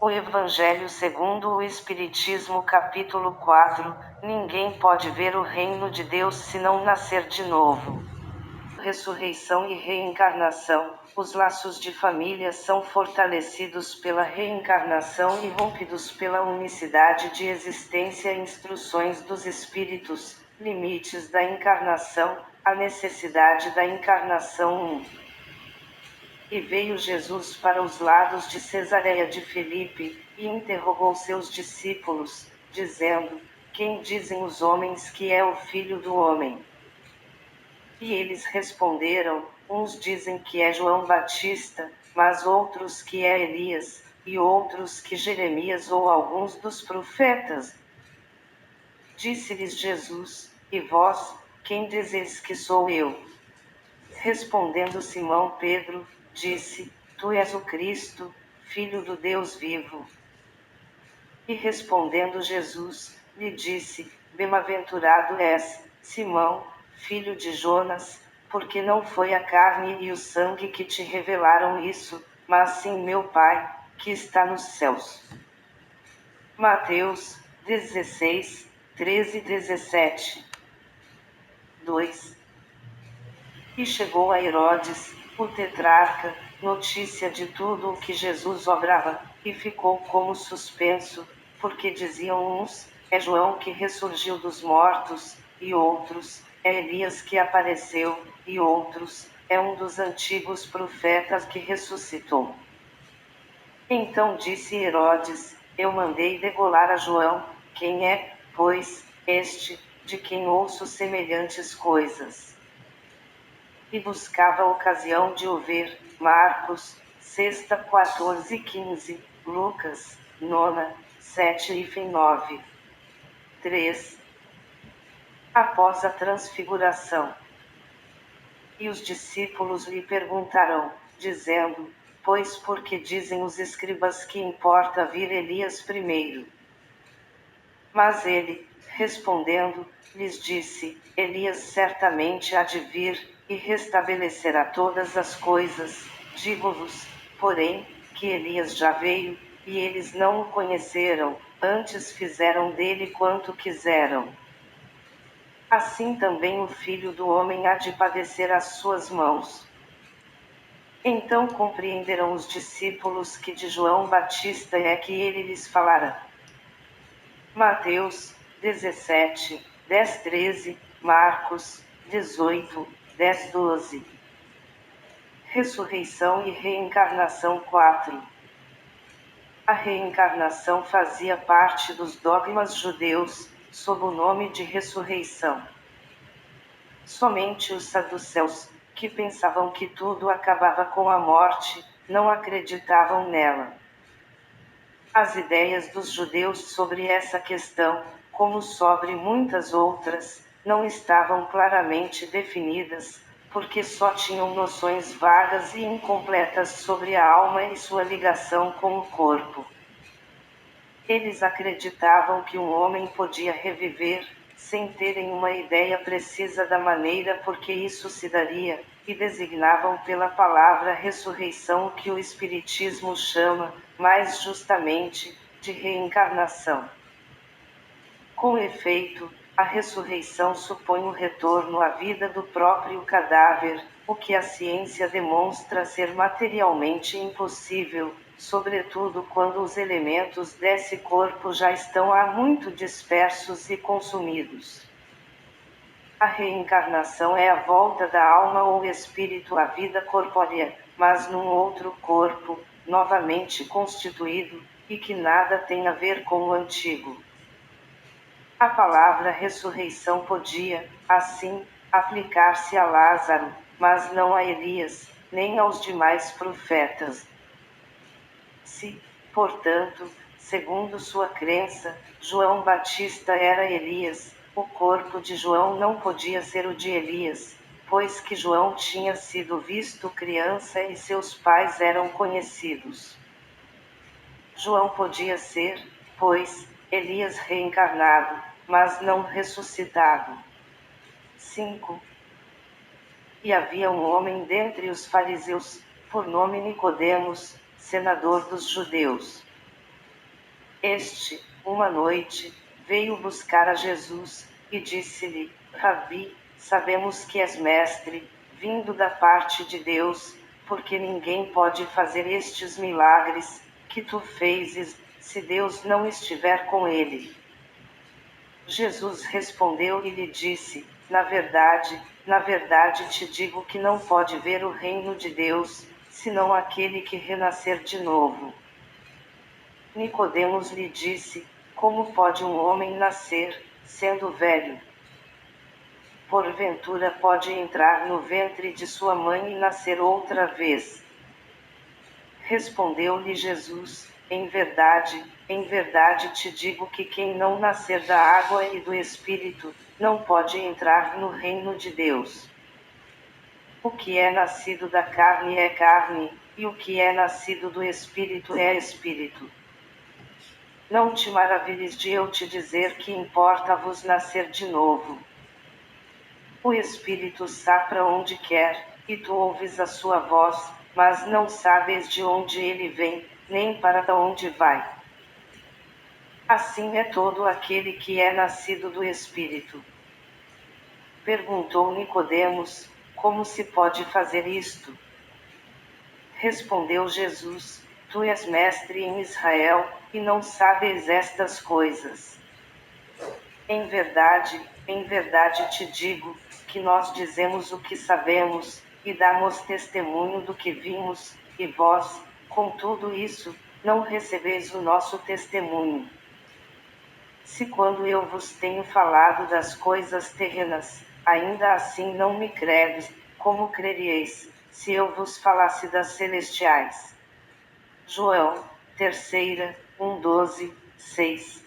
O Evangelho segundo o Espiritismo, capítulo 4. Ninguém pode ver o reino de Deus se não nascer de novo. Ressurreição e reencarnação. Os laços de família são fortalecidos pela reencarnação e rompidos pela unicidade de existência. Instruções dos Espíritos, limites da encarnação, a necessidade da encarnação. 1. E veio Jesus para os lados de Cesareia de Filipe, e interrogou seus discípulos, dizendo: Quem dizem os homens que é o Filho do Homem? E eles responderam: uns dizem que é João Batista, mas outros que é Elias, e outros que Jeremias ou alguns dos profetas. Disse-lhes Jesus: E vós, quem dizeis que sou eu? Respondendo Simão Pedro, disse: Tu és o Cristo, Filho do Deus vivo. E respondendo Jesus, lhe disse: Bem-aventurado és, Simão, filho de Jonas, porque não foi a carne e o sangue que te revelaram isso, mas sim meu Pai, que está nos céus. Mateus 16, 13 e 17. 2. E chegou a Herodes, o tetrarca, notícia de tudo o que Jesus obrava, e ficou como suspenso, porque diziam uns: é João que ressurgiu dos mortos, e outros: é Elias que apareceu, e outros: é um dos antigos profetas que ressuscitou. Então disse Herodes: eu mandei degolar a João. Quem é, pois, este, de quem ouço semelhantes coisas? E buscava a ocasião de o ver. Marcos, 6, 14 e 15, Lucas, 9, 7 e 9. 3. Após a transfiguração. E os discípulos lhe perguntaram, dizendo: Pois por que dizem os escribas que importa vir Elias primeiro? Mas ele, respondendo, lhes disse: Elias certamente há de vir, e restabelecerá todas as coisas. Digo-vos, porém, que Elias já veio, e eles não o conheceram, antes fizeram dele quanto quiseram. Assim também o Filho do Homem há de padecer às suas mãos. Então compreenderão os discípulos que de João Batista é que ele lhes falara. Mateus 17, 10, 13, Marcos 18, 10, 12. Ressurreição e reencarnação 4. A reencarnação fazia parte dos dogmas judeus, sob o nome de ressurreição. Somente os saduceus, que pensavam que tudo acabava com a morte, não acreditavam nela. As ideias dos judeus sobre essa questão, como sobre muitas outras, não estavam claramente definidas, porque só tinham noções vagas e incompletas sobre a alma e sua ligação com o corpo. Eles acreditavam que um homem podia reviver, sem terem uma ideia precisa da maneira por que isso se daria, e designavam pela palavra ressurreição o que o Espiritismo chama, mais justamente, de reencarnação. Com efeito, a ressurreição supõe o retorno à vida do próprio cadáver, o que a ciência demonstra ser materialmente impossível, sobretudo quando os elementos desse corpo já estão há muito dispersos e consumidos. A reencarnação é a volta da alma ou espírito à vida corpórea, mas num outro corpo, novamente constituído, e que nada tem a ver com o antigo. A palavra ressurreição podia, assim, aplicar-se a Lázaro, mas não a Elias, nem aos demais profetas. Se, portanto, segundo sua crença, João Batista era Elias, o corpo de João não podia ser o de Elias, pois que João tinha sido visto criança e seus pais eram conhecidos. João podia ser, pois, Elias reencarnado, mas não ressuscitado. 5. E havia um homem dentre os fariseus, por nome Nicodemos, senador dos judeus. Este, uma noite, veio buscar a Jesus, e disse-lhe: Rabi, sabemos que és mestre, vindo da parte de Deus, porque ninguém pode fazer estes milagres que tu fezes, se Deus não estiver com ele. Jesus respondeu e lhe disse: na verdade te digo que não pode ver o reino de Deus, senão aquele que renascer de novo. Nicodemos lhe disse: como pode um homem nascer, sendo velho? Porventura pode entrar no ventre de sua mãe e nascer outra vez? Respondeu-lhe Jesus: em verdade te digo que quem não nascer da água e do Espírito, não pode entrar no reino de Deus. O que é nascido da carne é carne, e o que é nascido do Espírito é Espírito. Não te maravilhes de eu te dizer que importa-vos nascer de novo. O Espírito sopra onde quer, e tu ouves a sua voz, mas não sabes de onde ele vem, nem para onde vai. Assim é todo aquele que é nascido do Espírito. Perguntou Nicodemos: como se pode fazer isto? Respondeu Jesus: tu és mestre em Israel, e não sabes estas coisas. Em verdade te digo, que nós dizemos o que sabemos, e damos testemunho do que vimos, e vós, com tudo isso, não recebeis o nosso testemunho. Se quando eu vos tenho falado das coisas terrenas, ainda assim não me credes, como creríeis, se eu vos falasse das celestiais? João, 3, 1:12, 6.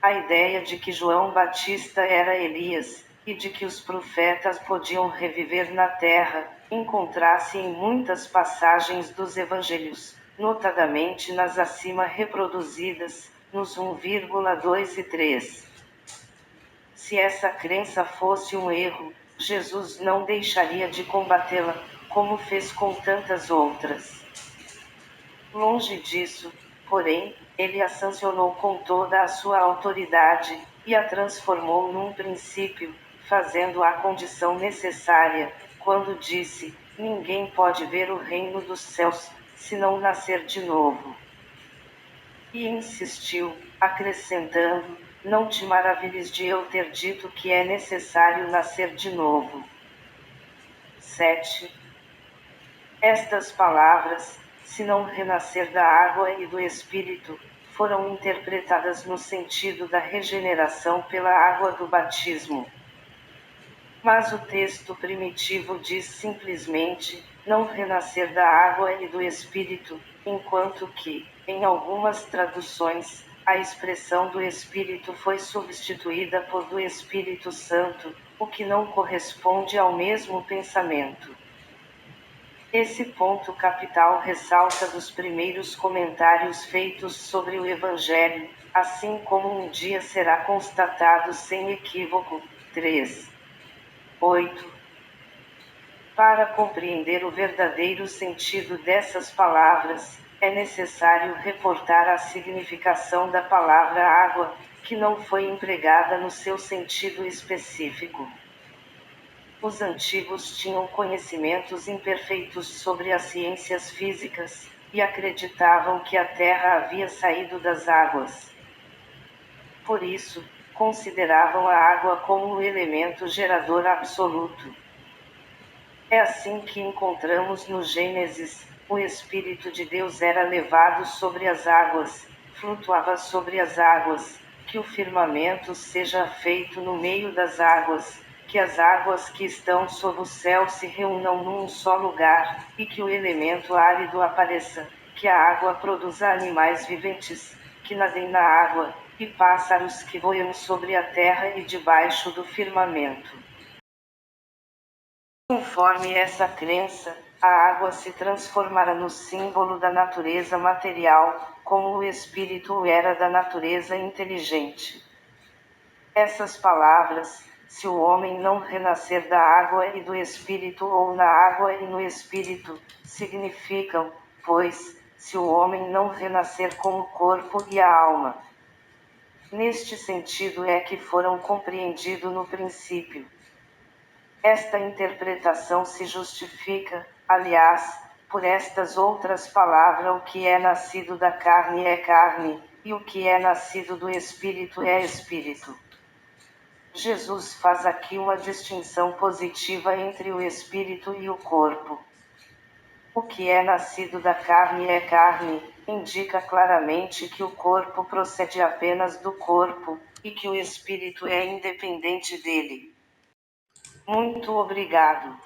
A ideia de que João Batista era Elias, e de que os profetas podiam reviver na terra, encontra-se em muitas passagens dos evangelhos, notadamente nas acima reproduzidas, nos 1,2 e 3. Se essa crença fosse um erro, Jesus não deixaria de combatê-la, como fez com tantas outras. Longe disso, porém, ele a sancionou com toda a sua autoridade, e a transformou num princípio, fazendo-a a condição necessária, quando disse: ninguém pode ver o reino dos céus, se não nascer de novo. E insistiu, acrescentando: não te maravilhes de eu ter dito que é necessário nascer de novo. 7. Estas palavras, se não renascer da água e do Espírito, foram interpretadas no sentido da regeneração pela água do batismo. Mas o texto primitivo diz simplesmente, não renascer da água e do Espírito, enquanto que, em algumas traduções, a expressão do Espírito foi substituída por do Espírito Santo, o que não corresponde ao mesmo pensamento. Esse ponto capital ressalta dos primeiros comentários feitos sobre o Evangelho, assim como um dia será constatado sem equívoco. 3. 8. Para compreender o verdadeiro sentido dessas palavras, é necessário reportar a significação da palavra água, que não foi empregada no seu sentido específico. Os antigos tinham conhecimentos imperfeitos sobre as ciências físicas, e acreditavam que a Terra havia saído das águas. Por isso, consideravam a água como o elemento gerador absoluto. É assim que encontramos no Gênesis: o Espírito de Deus era levado sobre as águas, flutuava sobre as águas, que o firmamento seja feito no meio das águas, que as águas que estão sob o céu se reúnam num só lugar, e que o elemento árido apareça, que a água produza animais viventes, que nadem na água, e pássaros que voem sobre a terra e debaixo do firmamento. Conforme essa crença, a água se transformará no símbolo da natureza material, como o Espírito o era da natureza inteligente. Essas palavras, se o homem não renascer da água e do Espírito ou na água e no Espírito, significam, pois, se o homem não renascer com o corpo e a alma. Neste sentido é que foram compreendido no princípio. Esta interpretação se justifica, aliás, por estas outras palavras: o que é nascido da carne é carne, e o que é nascido do Espírito é Espírito. Jesus faz aqui uma distinção positiva entre o Espírito e o corpo. O que é nascido da carne é carne, indica claramente que o corpo procede apenas do corpo, e que o Espírito é independente dele. Muito obrigado.